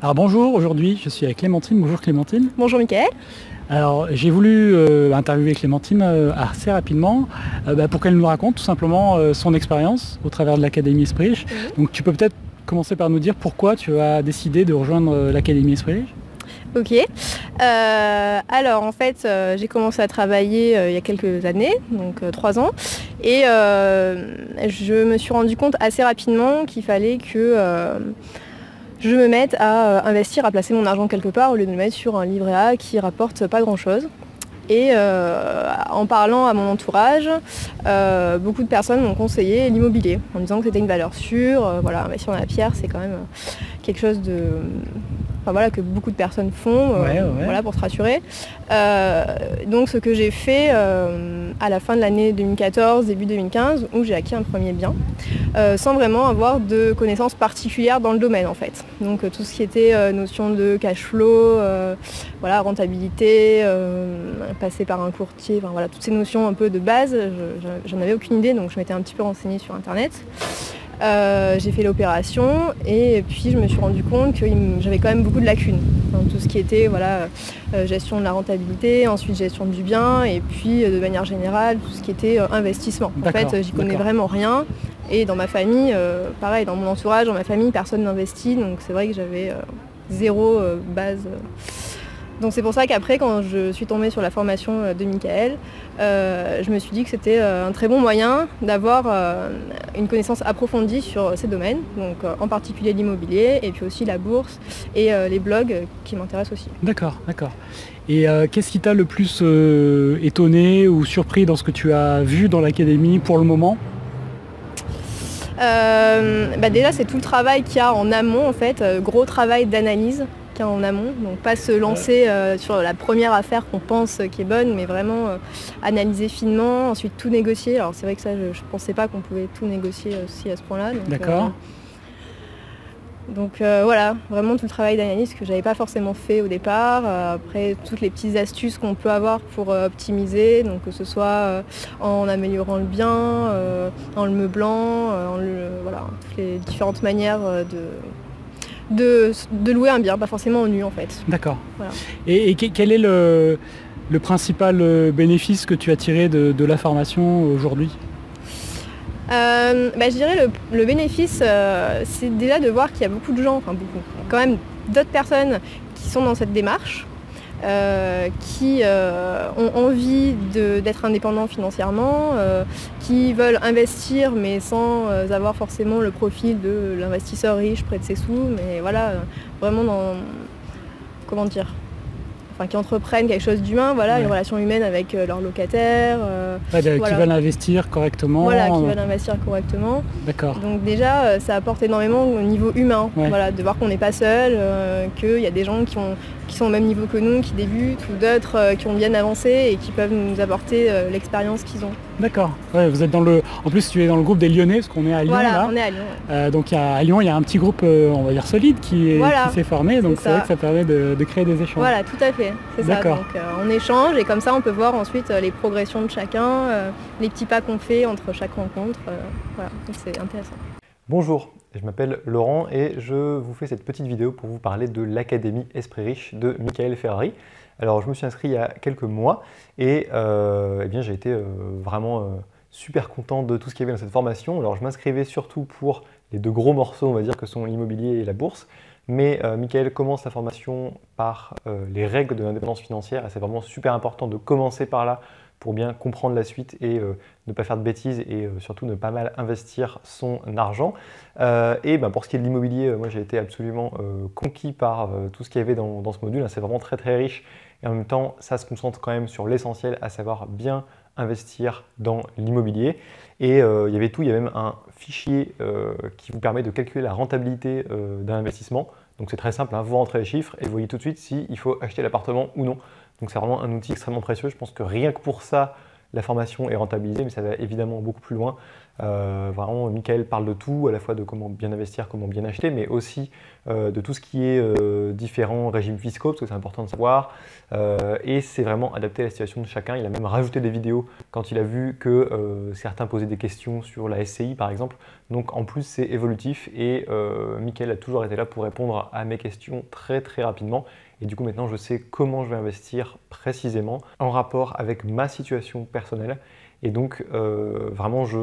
Alors bonjour, aujourd'hui je suis avec Clémentine. Bonjour Clémentine. Bonjour Mickaël. Alors j'ai voulu interviewer Clémentine assez rapidement pour qu'elle nous raconte tout simplement son expérience au travers de l'Académie Esprit Riche. Donc tu peux peut-être commencer par nous dire pourquoi tu as décidé de rejoindre l'Académie Esprit Riche. Ok. Alors en fait j'ai commencé à travailler il y a quelques années, donc 3 ans, et je me suis rendu compte assez rapidement qu'il fallait que je me mette à investir, à placer mon argent quelque part au lieu de le mettre sur un livret A qui rapporte pas grand chose. Et en parlant à mon entourage, beaucoup de personnes m'ont conseillé l'immobilier en disant que c'était une valeur sûre. Voilà, investir dans la pierre, c'est quand même quelque chose de, enfin, voilà, que beaucoup de personnes font voilà, pour se rassurer. Donc ce que j'ai fait à la fin de l'année 2014, début 2015, où j'ai acquis un premier bien, sans vraiment avoir de connaissances particulières dans le domaine en fait. Donc tout ce qui était notion de cash flow, voilà, rentabilité, passer par un courtier, enfin, voilà, toutes ces notions un peu de base, j'en avais aucune idée, donc je m'étais un petit peu renseignée sur internet. J'ai fait l'opération et puis je me suis rendu compte que j'avais quand même beaucoup de lacunes dans tout ce qui était voilà, gestion de la rentabilité, ensuite gestion du bien et puis de manière générale tout ce qui était investissement. En fait j'y connais vraiment rien et dans ma famille, pareil, dans mon entourage, dans ma famille, personne n'investit, donc c'est vrai que j'avais zéro base. Donc c'est pour ça qu'après, quand je suis tombée sur la formation de Mickaël, je me suis dit que c'était un très bon moyen d'avoir une connaissance approfondie sur ces domaines, donc en particulier l'immobilier et puis aussi la bourse et les blogs qui m'intéressent aussi. D'accord, d'accord. Et qu'est-ce qui t'a le plus étonné ou surpris dans ce que tu as vu dans l'académie pour le moment? Déjà c'est tout le travail qu'il y a en amont en fait, gros travail d'analyse en amont, donc pas se lancer sur la première affaire qu'on pense qui est bonne, mais vraiment analyser finement, ensuite tout négocier. Alors c'est vrai que ça, je pensais pas qu'on pouvait tout négocier aussi à ce point-là. D'accord. Donc voilà, vraiment tout le travail d'analyse que j'avais pas forcément fait au départ. Après toutes les petites astuces qu'on peut avoir pour optimiser, donc que ce soit en améliorant le bien, en le meublant, voilà, toutes les différentes manières de louer un bien, pas forcément en nu en fait. D'accord. Voilà. Et quel est le principal bénéfice que tu as tiré de la formation aujourd'hui? Je dirais le bénéfice, c'est déjà de voir qu'il y a beaucoup de gens, enfin beaucoup, quand même d'autres personnes qui sont dans cette démarche, qui ont envie d'être indépendants financièrement, qui veulent investir mais sans avoir forcément le profil de l'investisseur riche près de ses sous, mais voilà, vraiment dans, comment dire, enfin, qui entreprennent quelque chose d'humain, voilà, une relation humaine avec leurs locataires. Qui veulent investir correctement. Voilà, qui veulent investir correctement. D'accord. Donc déjà, ça apporte énormément au niveau humain, voilà, de voir qu'on n'est pas seul, qu'il y a des gens qui sont au même niveau que nous, qui débutent, ou d'autres qui ont bien avancé et qui peuvent nous apporter l'expérience qu'ils ont. D'accord. Ouais, vous êtes dans le. En plus, tu es dans le groupe des Lyonnais, parce qu'on est à Lyon. Voilà, là. on est à Lyon. Donc à Lyon, il y a un petit groupe, on va dire solide, qui s'est formé. Donc c'est vrai que ça permet de créer des échanges. Voilà, tout à fait. C'est ça. Donc on échange et comme ça, on peut voir ensuite les progressions de chacun, les petits pas qu'on fait entre chaque rencontre. Voilà, donc c'est intéressant. Bonjour, je m'appelle Laurent et je vous fais cette petite vidéo pour vous parler de l'Académie Esprit Riche de Mickaël Ferrari. Alors je me suis inscrit il y a quelques mois et eh bien j'ai été vraiment super content de tout ce qu'il y avait dans cette formation. Alors je m'inscrivais surtout pour les deux gros morceaux, on va dire, que sont l'immobilier et la bourse. Mais Mickaël commence la formation par les règles de l'indépendance financière et c'est vraiment super important de commencer par là pour bien comprendre la suite et ne pas faire de bêtises et surtout ne pas mal investir son argent. Pour ce qui est de l'immobilier, moi j'ai été absolument conquis par tout ce qu'il y avait dans ce module. C'est vraiment très très riche et en même temps ça se concentre quand même sur l'essentiel, à savoir bien investir dans l'immobilier. Et il y avait tout, il y avait même un fichier qui vous permet de calculer la rentabilité d'un investissement. Donc c'est très simple, hein, vous rentrez les chiffres et vous voyez tout de suite s'il faut acheter l'appartement ou non. Donc c'est vraiment un outil extrêmement précieux. Je pense que rien que pour ça, la formation est rentabilisée, mais ça va évidemment beaucoup plus loin. Vraiment, Michael parle de tout, à la fois de comment bien investir, comment bien acheter, mais aussi de tout ce qui est différents régimes fiscaux, parce que c'est important de savoir. Et c'est vraiment adapté à la situation de chacun. Il a même rajouté des vidéos quand il a vu que certains posaient des questions sur la SCI, par exemple. Donc en plus, c'est évolutif et Michael a toujours été là pour répondre à mes questions très rapidement. Et du coup, maintenant, je sais comment je vais investir précisément en rapport avec ma situation personnelle. Et donc, vraiment, je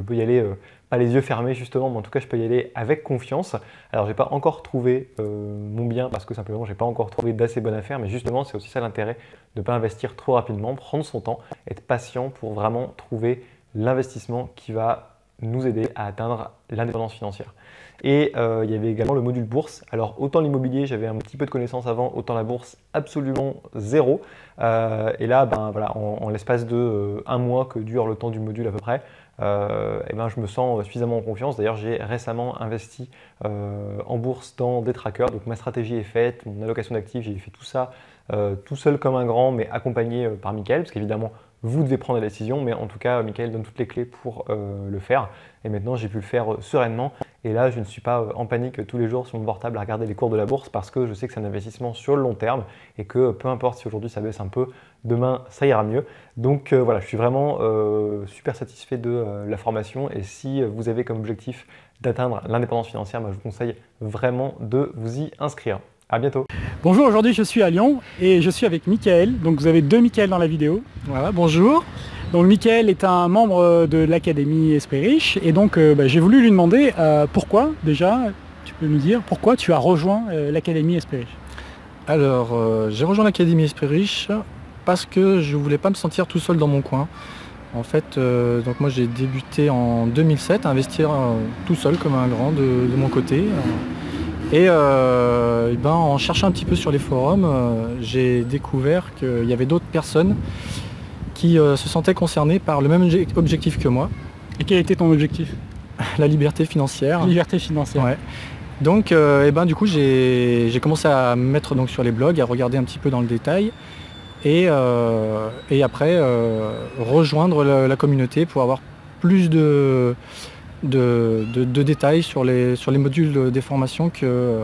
peux y aller, pas les yeux fermés justement, mais en tout cas, je peux y aller avec confiance. Alors, j'ai pas encore trouvé mon bien parce que simplement, j'ai pas encore trouvé d'assez bonne affaire, mais justement, c'est aussi ça l'intérêt de ne pas investir trop rapidement, prendre son temps, être patient pour vraiment trouver l'investissement qui va nous aider à atteindre l'indépendance financière. Et il y avait également le module bourse. Alors autant l'immobilier, j'avais un petit peu de connaissances avant, autant la bourse, absolument zéro. Et là, ben, voilà, en l'espace de un mois que dure le temps du module à peu près, et ben, je me sens suffisamment en confiance. D'ailleurs, j'ai récemment investi en bourse dans des trackers. Donc ma stratégie est faite, mon allocation d'actifs, j'ai fait tout ça tout seul comme un grand, mais accompagné par Michael, parce qu'évidemment, vous devez prendre la décision, mais en tout cas, Michael donne toutes les clés pour le faire. Et maintenant, j'ai pu le faire sereinement. Et là, je ne suis pas en panique tous les jours sur mon portable à regarder les cours de la bourse parce que je sais que c'est un investissement sur le long terme et que peu importe si aujourd'hui ça baisse un peu, demain ça ira mieux. Donc voilà, je suis vraiment super satisfait de la formation et si vous avez comme objectif d'atteindre l'indépendance financière, je vous conseille vraiment de vous y inscrire. À bientôt. Bonjour, aujourd'hui je suis à Lyon et je suis avec Michael. Donc vous avez deux Michael dans la vidéo. Voilà, bonjour. Donc Michael est un membre de l'Académie Esprit Riche et donc j'ai voulu lui demander pourquoi déjà, tu peux nous dire pourquoi tu as rejoint l'Académie Esprit Riche. Alors j'ai rejoint l'Académie Esprit Riche parce que je ne voulais pas me sentir tout seul dans mon coin. En fait, donc moi j'ai débuté en 2007 à investir tout seul comme un grand de mon côté. Et en cherchant un petit peu sur les forums, j'ai découvert qu'il y avait d'autres personnes qui se sentaient concernées par le même objectif que moi. Et quel était ton objectif? La liberté financière. Liberté financière. Ouais. Donc du coup j'ai commencé à me mettre donc, sur les blogs, à regarder un petit peu dans le détail et après rejoindre la communauté pour avoir plus de détails sur les modules des formations que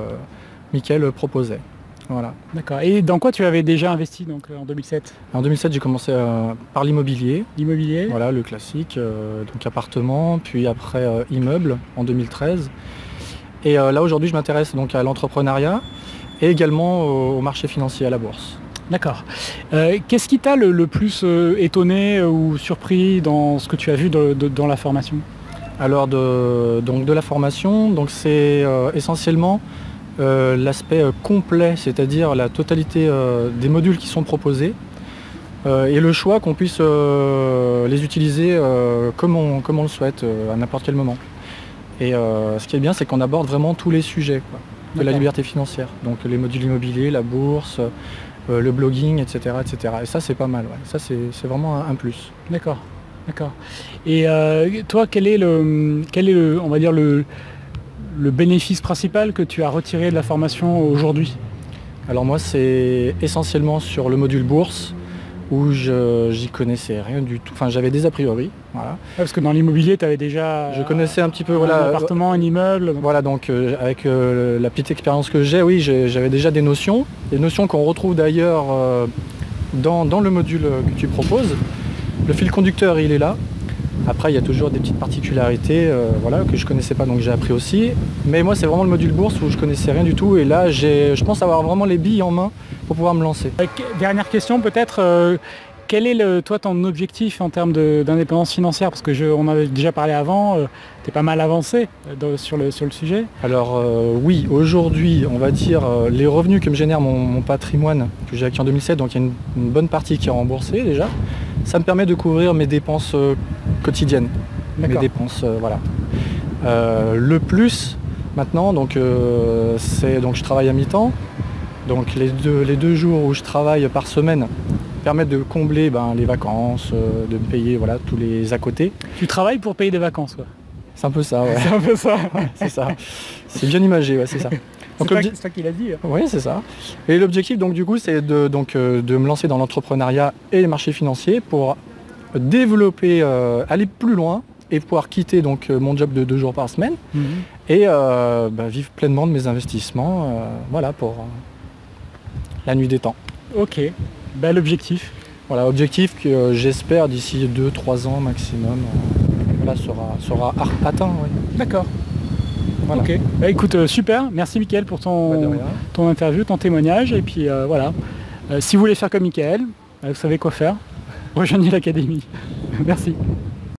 Michael proposait. Voilà. D'accord. Et dans quoi tu avais déjà investi donc, en 2007? En 2007, j'ai commencé par l'immobilier. L'immobilier. Voilà, le classique, donc appartement, puis après immeuble en 2013. Et là aujourd'hui, je m'intéresse donc à l'entrepreneuriat et également au marché financier, à la bourse. D'accord. Qu'est-ce qui t'a le plus étonné ou surpris dans ce que tu as vu dans la formation? Alors de la formation, donc c'est essentiellement l'aspect complet, c'est-à-dire la totalité des modules qui sont proposés et le choix qu'on puisse les utiliser comme on le souhaite à n'importe quel moment. Et ce qui est bien, c'est qu'on aborde vraiment tous les sujets de la liberté financière. Donc les modules immobiliers, la bourse, le blogging, etc., etc. Et ça, c'est pas mal. Ouais. Ça, c'est vraiment un plus. D'accord. D'accord. Et toi, quel est on va dire le bénéfice principal que tu as retiré de la formation aujourd'hui? Alors moi, c'est essentiellement sur le module bourse où j'y connaissais rien du tout. Enfin, j'avais des a priori. Voilà. Ouais, parce que dans l'immobilier, tu avais déjà... Je connaissais un petit peu... un appartement, un immeuble. Voilà, donc avec la petite expérience que j'ai, oui, j'avais déjà des notions qu'on retrouve d'ailleurs dans le module que tu proposes. Le fil conducteur, il est là. Après, il y a toujours des petites particularités que je ne connaissais pas, donc j'ai appris aussi. Mais moi, c'est vraiment le module bourse où je ne connaissais rien du tout. Et là, je pense avoir vraiment les billes en main pour pouvoir me lancer. Dernière question, peut-être. Quel est toi ton objectif en termes d'indépendance financière? Parce qu'on avait déjà parlé avant, tu es pas mal avancé sur le sujet. Alors oui, aujourd'hui, on va dire, les revenus que me génère mon patrimoine que j'ai acquis en 2007, donc il y a une bonne partie qui est remboursée déjà. Ça me permet de couvrir mes dépenses quotidiennes, mes dépenses, voilà. Le plus maintenant, donc je travaille à mi-temps, donc les deux jours où je travaille par semaine permettent de combler les vacances, de me payer tous les à côté. Tu travailles pour payer des vacances, quoi. C'est un peu ça, ouais. C'est un peu ça. C'est ça. C'est bien imagé, ouais, c'est ça. C'est ça qu'il a dit. Oui, c'est ça. Et l'objectif, donc, du coup, c'est de me lancer dans l'entrepreneuriat et les marchés financiers pour développer, aller plus loin et pouvoir quitter donc mon job de 2 jours par semaine et vivre pleinement de mes investissements voilà, pour la nuit des temps. Ok, bel objectif. Voilà, objectif que j'espère d'ici 2-3 ans maximum voilà, sera atteint. Oui. D'accord. Voilà. Ok, bah, écoute, super, merci Mickaël pour ton interview, ton témoignage. Et puis voilà, si vous voulez faire comme Mickaël, vous savez quoi faire, rejoignez l'académie. Merci.